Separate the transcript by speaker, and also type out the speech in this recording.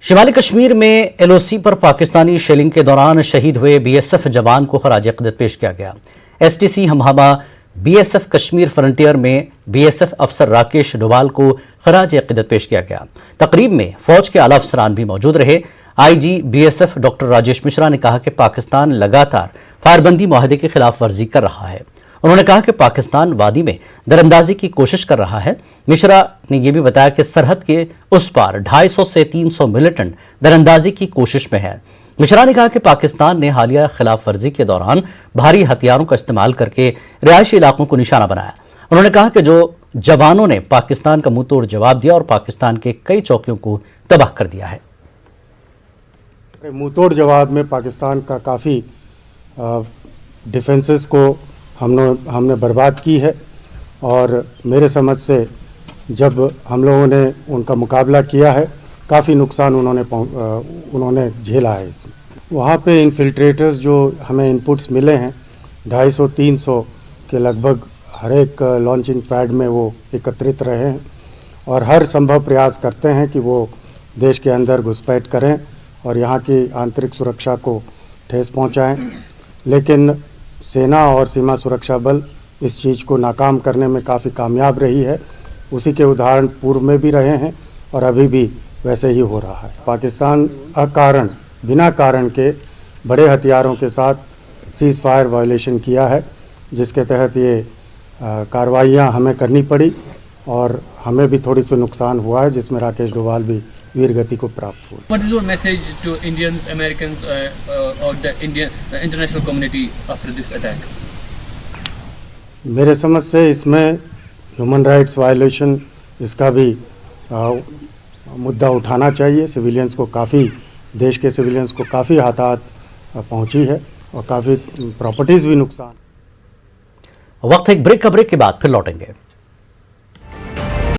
Speaker 1: शिमाली कश्मीर में एलओसी पर पाकिस्तानी शेलिंग के दौरान शहीद हुए बीएसएफ जवान को खराज अक़ीदत पेश किया गया। एसटीसी हमहामा बीएसएफ कश्मीर फ्रंटियर में बीएसएफ अफसर राकेश डोभाल को खराज अक़ीदत पेश किया गया। तकरीब में फौज के आला अफसरान भी मौजूद रहे। IG BSF doctor Rajesh Mishra ने कहा कि पाकिस्तान लगातार फायरबंदी माहदे की खिलाफ वर्जी कर रहा है। उन्होंने कहा कि पाकिस्तान वादी में दरअंदाजी की कोशिश कर रहा है। मिश्रा ने यह भी बताया कि सरहद के उस पार 250 से 300 मिलिटेंट दरअंदाजी की कोशिश में है। मिश्रा ने कहा कि पाकिस्तान ने हालिया खिलाफ वर्जी के दौरान भारी हथियारों का इस्तेमाल करके रिहायशी इलाकों को निशाना बनाया। उन्होंने कहा कि जो जवानों ने पाकिस्तान का मुंह तोड़ जवाब दिया और पाकिस्तान के कई चौकियों को तबाह कर दिया है।
Speaker 2: मुंह तोड़ जवाब में पाकिस्तान का काफ़ी डिफेंसेस को हमने बर्बाद की है और मेरे समझ से जब हम लोगों ने उनका मुकाबला किया है काफ़ी नुकसान उन्होंने झेला है। इसमें वहाँ पे इन्फिल्ट्रेटर्स जो हमें इनपुट्स मिले हैं 250-300 के लगभग हर एक लॉन्चिंग पैड में वो एकत्रित रहे हैं और हर संभव प्रयास करते हैं कि वो देश के अंदर घुसपैठ करें और यहाँ की आंतरिक सुरक्षा को ठेस पहुँचाएँ। लेकिन सेना और सीमा सुरक्षा बल इस चीज़ को नाकाम करने में काफ़ी कामयाब रही है। उसी के उदाहरण पूर्व में भी रहे हैं और अभी भी वैसे ही हो रहा है। पाकिस्तान अकारण बिना कारण के बड़े हथियारों के साथ सीज़ फायर वायलेशन किया है, जिसके तहत ये कार्रवाइयाँ हमें करनी पड़ी और हमें भी थोड़ी सी नुकसान हुआ है, जिसमें राकेश डोभाल भी वीर गति को प्राप्त हुआ।
Speaker 3: What is your message to Indians, Americans, or the international community after this attack?
Speaker 2: मेरे समझ से इसमें ह्यूमन राइट्स वायलेशन इसका भी मुद्दा उठाना चाहिए। सिविलियंस को काफ़ी देश के सिविलियंस को काफ़ी हताहत पहुंची है और काफ़ी प्रॉपर्टीज़ भी नुकसान।
Speaker 1: वक्त एक ब्रेक के बाद फिर लौटेंगे।